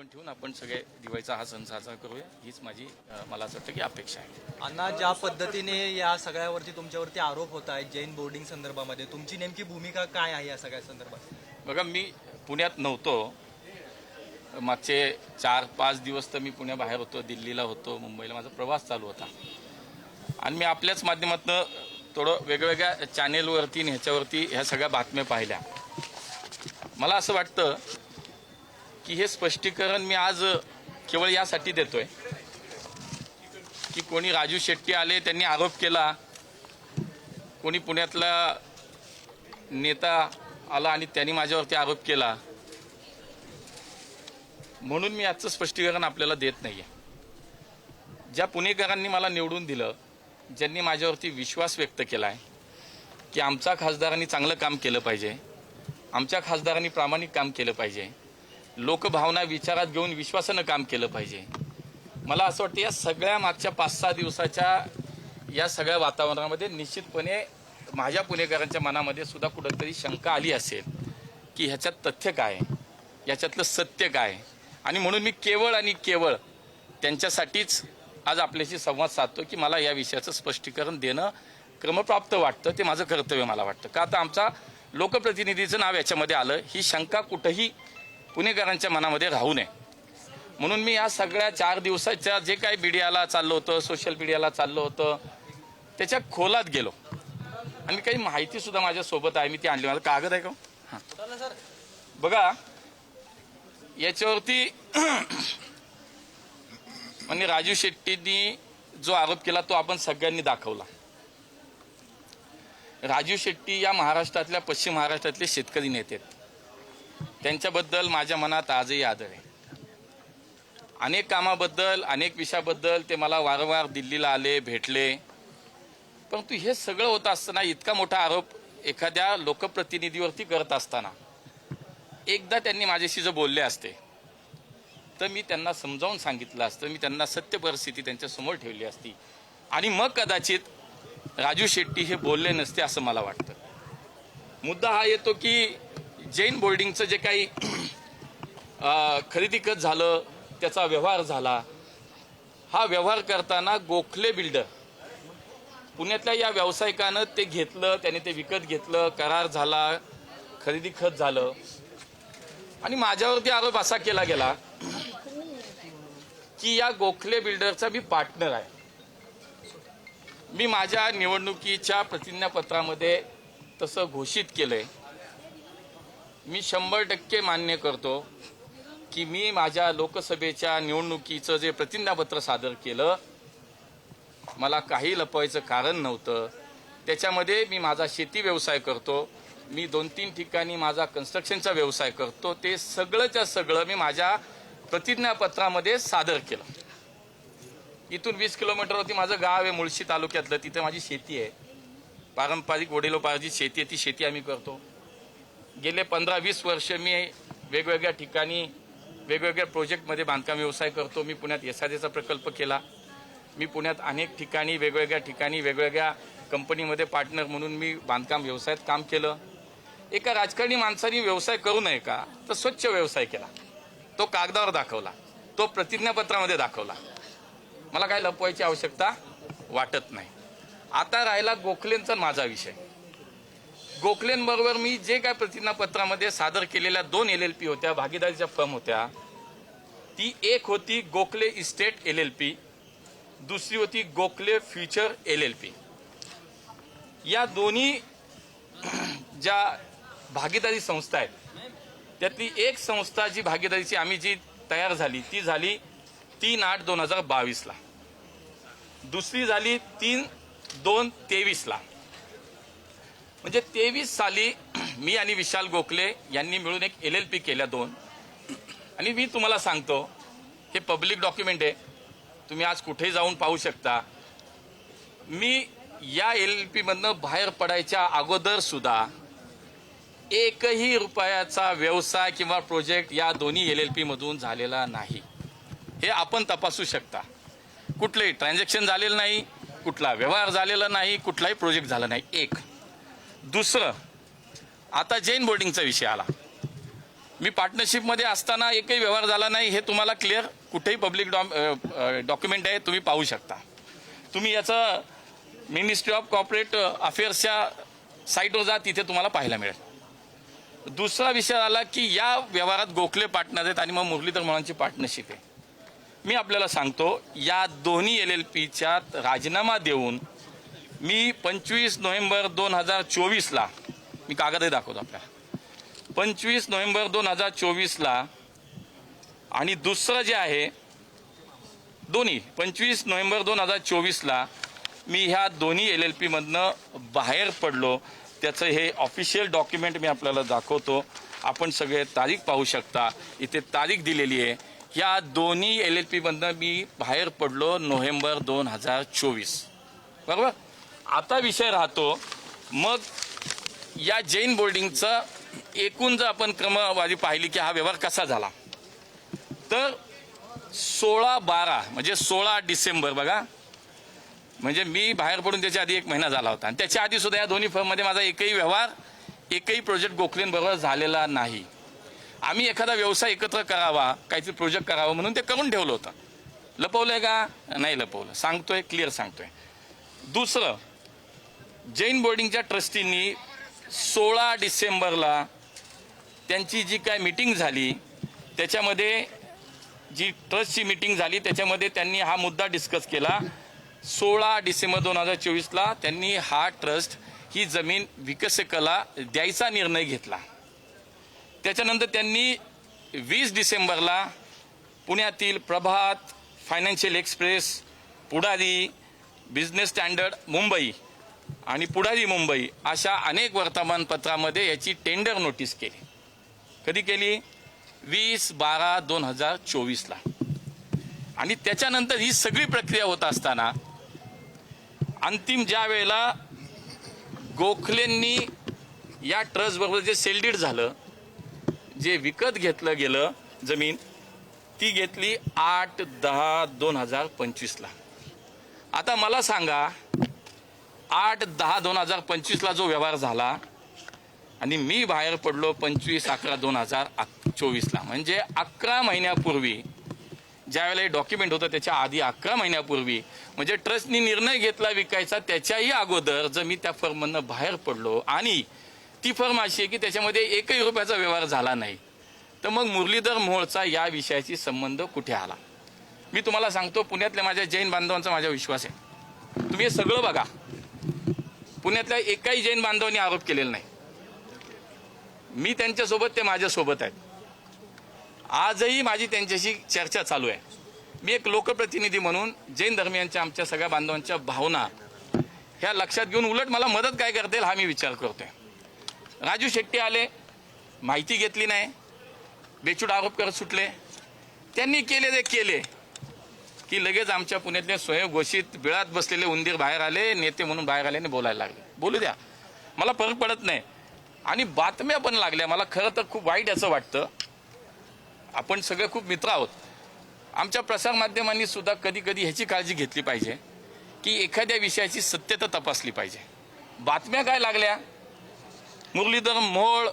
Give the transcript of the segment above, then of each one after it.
जेवण ठेवून आपण सगळे दिवाळीचा हा सण साजरा करूया, हीच माझी मला असं वाटतं की अपेक्षा आहे. अण्णा, ज्या पद्धतीने या सगळ्यावरती तुमच्यावरती आरोप होत आहेत जैन बोर्डिंग संदर्भामध्ये, तुमची नेमकी भूमिका काय आहे या सगळ्या संदर्भात? बघा, मी पुण्यात नव्हतो. मागचे 4-5 दिवस तर मी पुण्याबाहेर होतो, दिल्लीला होतो, मुंबईला माझा प्रवास चालू होता. आणि मी आपल्याच माध्यमातून थोडं वेगवेगळ्या चॅनेलवरती आणि ह्याच्यावरती ह्या सगळ्या बातम्या पाहिल्या. मला असं वाटतं की हे स्पष्टीकरण मी आज केवळ यासाठी देतोय की कोणी राजू शेट्टी आले, त्यांनी आरोप केला, कोणी पुण्यातला नेता आला आणि त्यांनी माझ्यावरती आरोप केला, म्हणून मी याचं स्पष्टीकरण आपल्याला देत नाहीये. ज्या पुणेकरांनी मला निवडून दिलं, ज्यांनी माझ्यावरती विश्वास व्यक्त केला आहे की आमच्या खासदारांनी चांगलं काम केलं पाहिजे, आमच्या खासदारांनी प्रामाणिक काम केलं पाहिजे, लोकभावना विचारात घेऊन विश्वासानं काम केलं पाहिजे, मला असं वाटतं या सगळ्या मागच्या 5-6 दिवसाच्या या सगळ्या वातावरणामध्ये निश्चितपणे माझ्या पुणेकरांच्या मनामध्ये सुद्धा कुठंतरी शंका आली असेल की ह्याच्यात तथ्य काय आहे, याच्यातलं सत्य काय आहे. आणि म्हणून मी केवळ आणि केवळ त्यांच्यासाठीच आज आपल्याशी संवाद साधतो की मला या विषयाचं स्पष्टीकरण देणं क्रमप्राप्त वाटतं, ते माझं कर्तव्य मला वाटतं. का आता आमचा लोकप्रतिनिधीचं नाव याच्यामध्ये आलं, ही शंका कुठंही पुणेकरांच्या मनामध्ये राहू नये म्हणून मी या सगळ्या 4 दिवसाच्या जे काही मीडियाला चाललं होतं, सोशल मीडियाला चाललं होतं, त्याच्या खोलात गेलो. आणि काही माहितीसुद्धा माझ्यासोबत आहे, मी ती आणली. मला कागद आहे का? हां, बघा, याच्यावरती म्हणजे राजू शेट्टींनी जो आरोप केला तो आपण सगळ्यांनी दाखवला. राजू शेट्टी या महाराष्ट्रातल्या, पश्चिम महाराष्ट्रातले शेतकरी नेते आहेत. त्यांच्याबद्दल माझ्या मनात आजही आदर आहे. अनेक कामाबद्दल, अनेक विषयाबद्दल ते मला वारंवार दिल्लीला आले, भेटले. परंतु हे सगळं होत असताना, इतका मोठा आरोप एखाद्या लोकप्रतिनिधीवरती करत असताना, एकदा त्यांनी माझ्याशी जर बोलले असते तर मी त्यांना समजावून सांगितलं असतं, मी त्यांना सत्य परिस्थिती त्यांच्यासमोर ठेवली असती आणि मग कदाचित राजू शेट्टी हे बोलले नसते असं मला वाटतं. मुद्दा हा येतो की जैन बोर्डिंगचं जे काही खरेदी खत झालं, त्याचा व्यवहार झाला, हा व्यवहार करताना गोखले बिल्डर पुण्यातल्या या व्यावसायिकानं ते घेतलं, त्याने ते विकत घेतलं, करार झाला, खरेदी खत झालं. आणि माझ्यावरती आरोप असा केला गेला की या गोखले बिल्डरचा मी पार्टनर आहे. मी माझ्या निवडणुकीच्या प्रतिज्ञापत्रामध्ये तसं घोषित केलंय. मी 100% मान्य करतो की मी माझ्या लोकसभेच्या निवडणुकीचं जे प्रतिज्ञापत्र सादर केलं, मला काही लपवायचं कारण नव्हतं. त्याच्यामध्ये मी माझा शेती व्यवसाय करतो, मी 2-3 ठिकाणी माझा कन्स्ट्रक्शनचा व्यवसाय करतो, ते सगळंच्या सगळं मी माझ्या प्रतिज्ञापत्रामध्ये सादर केलं. इथून 20 किलोमीटरवरती माझं गाव आहे, मुळशी तालुक्यातलं, तिथे माझी शेती आहे, पारंपरिक वडिलोपार्जित शेती आहे. ती शेती आम्ही करतो. गेले 15-20 वर्ष मी वेगवेगळ्या ठिकाणी वेगवेगळ्या प्रोजेक्टमध्ये बांधकाम व्यवसाय करतो. मी पुण्यात SRAचा प्रकल्प केला. मी पुण्यात अनेक ठिकाणी वेगवेगळ्या ठिकाणी वेगवेगळ्या कंपनीमध्ये पार्टनर म्हणून मी बांधकाम व्यवसायात काम केलं. एका राजकारणी माणसाने व्यवसाय करू नये का, तर स्वच्छ व्यवसाय केला, तो कागदावर दाखवला, तो प्रतिज्ञापत्रामध्ये दाखवला. मला काय लपवायची आवश्यकता वाटत नाही. आता राहिला गोखलेंचा माझा विषय. गोखलेंबरोबर मी जे काय प्रतिज्ञापत्रामध्ये सादर केलेल्या 2 LLP होत्या, भागीदारीच्या फर्म होत्या. ती एक होती गोखले इस्टेट LLP, दुसरी होती गोखले फ्युचर LLP. या दोन्ही ज्या भागीदारी संस्था आहेत, त्यातली एक संस्था जी भागीदारीची आम्ही जी तयार झाली ती झाली 3/8/2022 ला, दुसरी झाली 3/2/23 ला. म्हणजे 23 साली मी आणि विशाल गोखले यांनी मिळून एक LLP केल्या 2. आणि मी तुम्हाला सांगतो, हे पब्लिक डॉक्युमेंट आहे, तुम्ही आज कुठेही जाऊन पाहू शकता. मी या LLP मधनं बाहेर पडायच्या अगोदर सुद्धा एकही रुपयाचा व्यवसाय किंवा प्रोजेक्ट या दोन्ही LLP मधून झालेला नाही. हे आपण तपासू शकता. कुठलंही ट्रान्झॅक्शन झालेलं नाही, कुठला व्यवहार झालेला नाही, कुठलाही प्रोजेक्ट झाला नाही. एक. दुसरं, आता जैन बोर्डिंगचा विषय आला. मी पार्टनरशिपमध्ये असताना एकही व्यवहार झाला नाही हे तुम्हाला क्लिअर कुठेही पब्लिक डॉक्युमेंट आहे, तुम्ही पाहू शकता. तुम्ही याचं मिनिस्ट्री ऑफ कॉर्पोरेट अफेअर्सच्या साईटवर जा, तिथे तुम्हाला पाहायला मिळेल. दुसरा विषय आला की या व्यवहारात गोखले पार्टनर आहेत आणि मग मुरलीधर मोहोळांची पार्टनरशिप आहे. मी आपल्याला सांगतो, या दोन्ही LLPच्या राजीनामा देऊन मी 25 नोव्हेंबर 2024ला मी कागदही दाखवतो आपल्याला. 25 नोव्हेंबर 2024ला आणि दुसरं जे आहे दोन्ही 25 नोव्हेंबर 2024ला मी ह्या दोन्ही LLP मधनं बाहेर पडलो. त्याचं हे ऑफिशियल डॉक्युमेंट मी आपल्याला दाखवतो. आपण सगळे तारीख पाहू शकता, इथे तारीख दिलेली आहे. या दोन्ही LLP मधनं मी बाहेर पडलो नोव्हेंबर 2024. बरोबर. आता विषय राहतो मग या जैन बोर्डिंगचं एकूण जर आपण क्रमवारी पाहिली की हा व्यवहार कसा झाला, तर 16/12 म्हणजे 16 डिसेंबर बघा, म्हणजे मी बाहेर पडून त्याच्या आधी 1 महिना झाला होता आणि त्याच्या आधी सुद्धा या दोन्ही फर्ममध्ये माझा एकही व्यवहार, एकही प्रोजेक्ट गोखलेंबरोबर झालेला नाही. आम्ही एखादा व्यवसाय एकत्र करावा, काहीतरी प्रोजेक्ट करावा म्हणून ते करून ठेवलं होतं. लपवलंय का? नाही लपवलं. सांगतोय, क्लिअर सांगतोय. दुसरं, जैन बोर्डिंगच्या ट्रस्टींनी 16 डिसेंबरला त्यांची जी काय मीटिंग झाली, त्याच्यामध्ये जी ट्रस्टची मीटिंग झाली त्याच्यामध्ये त्यांनी हा मुद्दा डिस्कस केला. 16 डिसेंबर 2024ला त्यांनी हा ट्रस्ट ही जमीन विकसकाला द्यायचा निर्णय घेतला. त्याच्यानंतर त्यांनी 20 डिसेंबरला पुण्यातील प्रभात, फायनान्शियल एक्सप्रेस, पुढारी, बिझनेस स्टँडर्ड मुंबई आणि पुढारी मुंबई अशा अनेक वर्तमानपत्रामध्ये याची टेंडर नोटीस केली. कधी केली? 20/12/2024ला. आणि त्याच्यानंतर ही सगळी प्रक्रिया होत असताना अंतिम ज्या वेळेला गोखलेंनी या ट्रस्टबरोबर जे सेलडीड झालं, जे विकत घेतलं गेलं जमीन, ती घेतली 8/10/2025ला. आता मला सांगा, 8/10/2025ला जो व्यवहार झाला आणि मी बाहेर पडलो 25/11/2024ला, म्हणजे 11 महिन्यापूर्वी, ज्यावेळेला हे डॉक्युमेंट होतं त्याच्या आधी 11 महिन्यापूर्वी, म्हणजे ट्रस्टनी निर्णय घेतला विकायचा त्याच्याही अगोदर जर मी त्या फर्ममधनं बाहेर पडलो आणि ती फर्म अशी आहे की त्याच्यामध्ये एकही रुपयाचा व्यवहार झाला नाही, तर मग मुरलीधर मोहोळचा या विषयाशी संबंध कुठे आला? मी तुम्हाला सांगतो, पुण्यातल्या माझ्या जैन बांधवांचा माझा विश्वास आहे. तुम्ही हे सगळं बघा, पुण्यातल्या एकाही जैन बांधवांनी आरोप केलेला नाही. मी त्यांच्यासोबत, ते माझ्यासोबत आहेत. आजही माझी त्यांच्याशी चर्चा चालू आहे. मी एक लोकप्रतिनिधी म्हणून जैन धर्मियांच्या आमच्या सगळ्या बांधवांच्या भावना ह्या लक्षात घेऊन उलट मला मदत काय करता येईल हा मी विचार करतोय. राजू शेट्टी आले, माहिती घेतली नाही, बेचूड आरोप करत सुटले. त्यांनी केले ते केले की लगेच आमच्या पुण्यातले स्वयंघोषित बिळात बसलेले उंदीर बाहेर आले, नेते म्हणून बाहेर आले आणि बोलायला लागले. बोलू द्या, मला फरक पडत नाही. आणि बातम्या पण लागल्या. मला खरं तर खूप वाईट असं वाटतं. आपण सगळे खूप मित्र आहोत. आमच्या प्रसारमाध्यमांनी सुद्धा कधी कधी ह्याची काळजी घेतली पाहिजे की एखाद्या विषयाची सत्यता तपासली पाहिजे. बातम्या काय लागल्या? मुरलीधर मोहोळ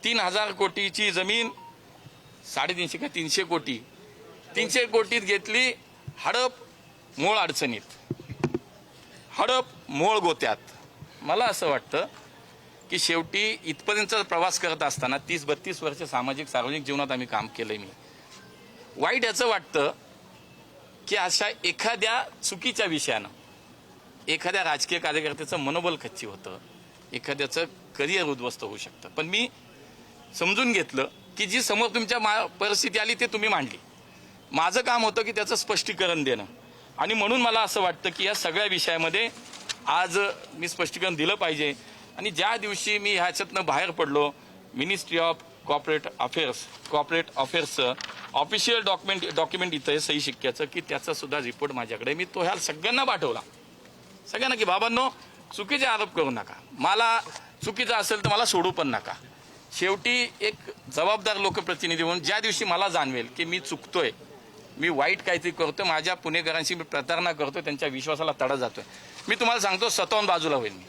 3,000 कोटीची जमीन 350 का 300 कोटी 300 कोटीत घेतली, हडप मोहोळ अडचणीत, हडप मोहोळ गोत्यात. मला असं वाटतं की शेवटी इथपर्यंतचा प्रवास करत असताना 30-32 वर्ष सामाजिक सार्वजनिक जीवनात आम्ही काम केलंय. मी वाईट याचं वाटतं की अशा एखाद्या चुकीच्या विषयानं एखाद्या राजकीय कार्यकर्त्याचं मनोबल खच्ची होतं, एखाद्याचं करिअर उद्ध्वस्त होऊ शकतं. पण मी समजून घेतलं की जी समोर तुमच्या परिस्थिती आली ते तुम्ही मांडली. माझं काम होतं की त्याचं स्पष्टीकरण देणं. आणि म्हणून मला असं वाटतं की या सगळ्या विषयामध्ये आज मी स्पष्टीकरण दिलं पाहिजे. आणि ज्या दिवशी मी ह्याच्यातनं बाहेर पडलो, मिनिस्ट्री ऑफ कॉर्पोरेट अफेअर्सचं ऑफिशियल डॉक्युमेंट इथं आहे सही शिक्क्याचं, की त्याचा सुद्धा रिपोर्ट माझ्याकडे. मी तो ह्या सगळ्यांना पाठवला, सगळ्यांना, की बाबांनो चुकीचे आरोप करू नका, मला चुकीचं असेल तर मला सोडू पण नका. शेवटी एक जबाबदार लोकप्रतिनिधी म्हणून ज्या दिवशी मला जाणवेल की मी चुकतोय, मी वाईट काहीतरी करतोय, माझ्या पुणेकरांशी मी प्रतारणा करतोय, त्यांच्या विश्वासाला तडा जातोय, मी तुम्हाला सांगतो स्वतःहून बाजूला होईल. मी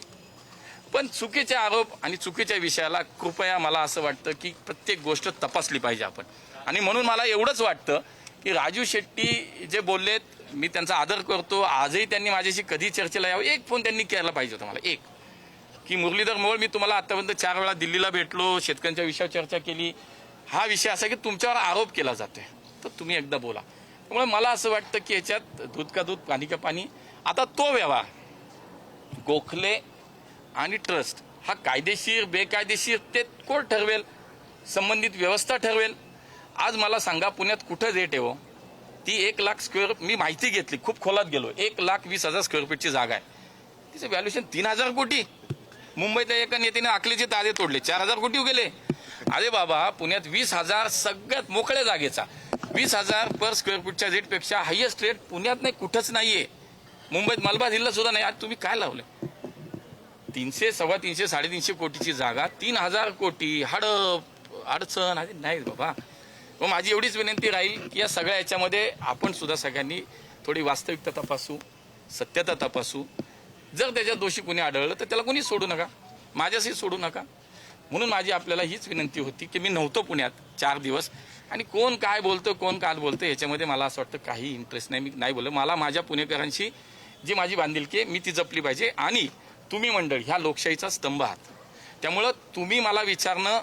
पण चुकीचे आरोप आणि चुकीच्या विषयाला कृपया मला असं वाटतं की प्रत्येक गोष्ट तपासली पाहिजे आपण. आणि म्हणून मला एवढंच वाटतं की राजू शेट्टी जे बोललेत मी त्यांचा आदर करतो. आजही त्यांनी माझ्याशी कधी चर्चेला यावं एक फोन त्यांनी केला पाहिजे होता मला, एक की मुरलीधर मोहोळ मी तुम्हाला आतापर्यंत 4 वेळा दिल्लीला भेटलो, शेतकऱ्यांच्या विषयावर चर्चा केली. हा विषय असा की तुमच्यावर आरोप केला जातोय तर तुम्ही एकदा बोला. त्यामुळे मला असं वाटतं की याच्यात दूध का दूध पाणी का पाणी. आता तो व्यवहार गोखले आणि ट्रस्ट हा कायदेशीर बेकायदेशीर ते कोर्ट ठरवेल, संबंधित व्यवस्था ठरवेल. आज मला सांगा पुण्यात कुठं रेट आहे हो? ती 1 लाख स्क्वेअर, मी माहिती घेतली, खूप खोलात गेलो, 1,20,000 स्क्वेअर फीटची जागा आहे. तिचं व्हॅल्युएशन 3,000 कोटी. मुंबईतल्या एका नेत्याने आखलेचे तारे तोडले, 4,000 कोटी गेले. अरे बाबा, पुण्यात 20,000 सगळ्यात मोकळ्या जागेचा 20,000 पर स्क्वेअर फूटच्या रेटपेक्षा हायएस्ट रेट पुण्यात नाही, कुठंच नाहीये. मुंबईत मलबार हिलला सुद्धा नाही. आज तुम्ही काय लावलंय? 300, 350, 350 कोटीची जागा 3,000 कोटी. हडप अडचण नाही बाबा. मग माझी एवढीच विनंती राहील की या सगळ्या याच्यामध्ये आपण सुद्धा सगळ्यांनी थोडी वास्तविकता तपासू, सत्यता तपासू. जर त्याच्यात दोषी कोणी आढळलं तर त्याला कोणी सोडू नका, माझ्याशी सोडू नका. म्हणून माझी आपल्याला हीच विनंती होती की मी नव्हतो पुण्यात 4 दिवस आणि कोण काय बोलतं कोण काय बोलतं याच्यामध्ये मला असं वाटतं काही इंटरेस्ट नाही. मी नाही बोललो. मला माझ्या पुणेकरांशी जी माझी बांधिलकी आहे मी ती जपली पाहिजे. आणि तुम्ही मंडळ ह्या लोकशाहीचा स्तंभ आहात. त्यामुळं तुम्ही मला विचारणं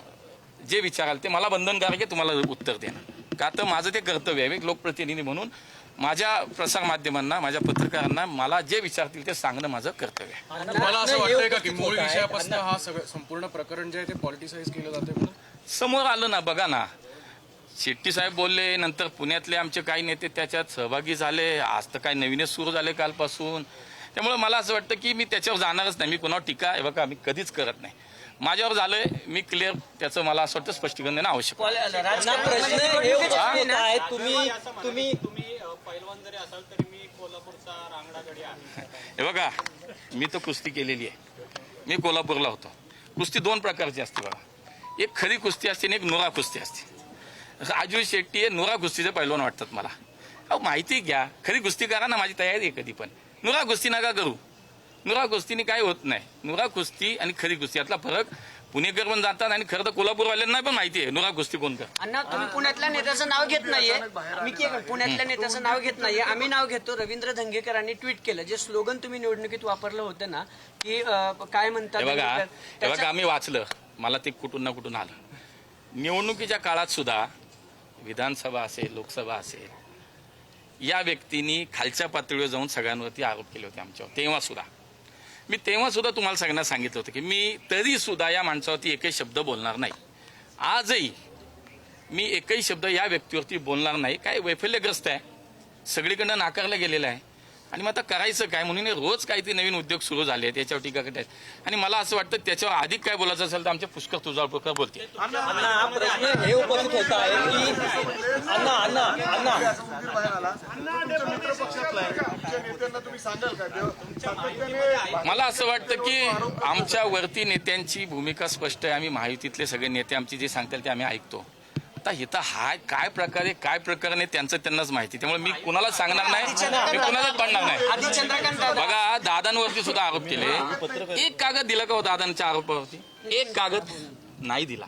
जे विचाराल ते मला बंधनकारक आहे तुम्हाला उत्तर देणं, का तर माझं ते कर्तव्य आहे. एक लोकप्रतिनिधी म्हणून माझ्या प्रसारमाध्यमांना, माझ्या पत्रकारांना मला जे विचारतील ते सांगणं माझं कर्तव्य आहे. तुम्हाला असं वाटतंय का की मूळ विषयापासून हा सगळं संपूर्ण प्रकरण जे आहे ते पॉलिटिसाइज केलं जाते म्हणून? समोर आलं ना, बघा ना. शेट्टी साहेब बोलले, नंतर पुण्यातले आमचे काही नेते त्याच्यात सहभागी झाले. आज तर काय नवीनच सुरू झाले कालपासून. त्यामुळे मला असं वाटतं की मी त्याच्यावर जाणारच नाही. मी कोणावर टीका हे बघा मी कधीच करत नाही. माझ्यावर झालंय मी क्लिअर, त्याचं मला असं वाटतं स्पष्टीकरण देणं आवश्यक आहे. हे बघा, मी तर कुस्ती केलेली आहे. मी कोल्हापूरला होतो. कुस्ती 2 प्रकारची असते बघा. एक खरी कुस्ती असते आणि एक नुरा कुस्ती असते. राजू शेट्टी हे नुरा कुस्तीचे पैलवान वाटतात मला. अहो माहिती घ्या, खरी कुस्ती करा ना, माझी तयारी आहे कधी पण. नुरा कुस्ती नका करू. नुरा कुस्तीने काय होत नाही. नुरा कुस्ती आणि खरी कुस्ती यातला फरक पुणेकर पण जातात आणि खरं तर कोल्हापूरवाल्यांना पण माहिती आहे नुरा कुस्ती कोण कर. अण्णा, तुम्ही पुण्यातल्या नेत्याचं नाव घेत नाहीये. मी पुण्यातल्या नेत्याचं नाव घेत नाहीये, आम्ही नाव घेतो. रवींद्र धंगेकरांनी ट्विट केलं, जे स्लोगन तुम्ही निवडणुकीत वापरलं होतं ना की काय म्हणतात हे बघा आम्ही वाचलं, मला ते कुठून ना कुठून आलं. निवडणुकीच्या काळात सुद्धा विधानसभा असेल, लोकसभा असेल, या व्यक्तींनी खालच्या पातळीवर जाऊन सगळ्यांवरती आरोप केले होते आमच्यावर. तेव्हा सुद्धा तुम्हाला सगळ्यांना सांगितलं होतं की मी तरी सुद्धा या माणसावरती एकही शब्द बोलणार नाही. आजही मी एकही शब्द या व्यक्तीवरती बोलणार नाही. काय वैफल्यग्रस्त आहे, सगळीकडनं नाकारलं गेलेलं आहे. आणि मग आता करायचं काय म्हणून रोज काहीतरी नवीन उद्योग सुरू झाले आहेत, याच्यावर टीका करत आहेत. आणि मला असं वाटतं त्याच्यावर अधिक काय बोलायचं असेल तर आमच्या पुष्कर तुळजापूरकर बोलतील. हा प्रश्न हे उपस्थित होत आहे की मला असं वाटतं की आमच्या वरती नेत्यांची भूमिका स्पष्ट आहे. आम्ही महायुतीतले सगळे नेते आमची जे सांगतील ते आम्ही ऐकतो. आता इथं हा काय प्रकारे काय प्रकरण आहे त्यांचं त्यांनाच माहिती. त्यामुळे मी कुणाला सांगणार नाही, मी कुणालाच पडणार नाही. बघा दादांवरती सुद्धा आरोप केले. एक कागद दिला का हो दादांच्या आरोपावरती? एक कागद नाही दिला.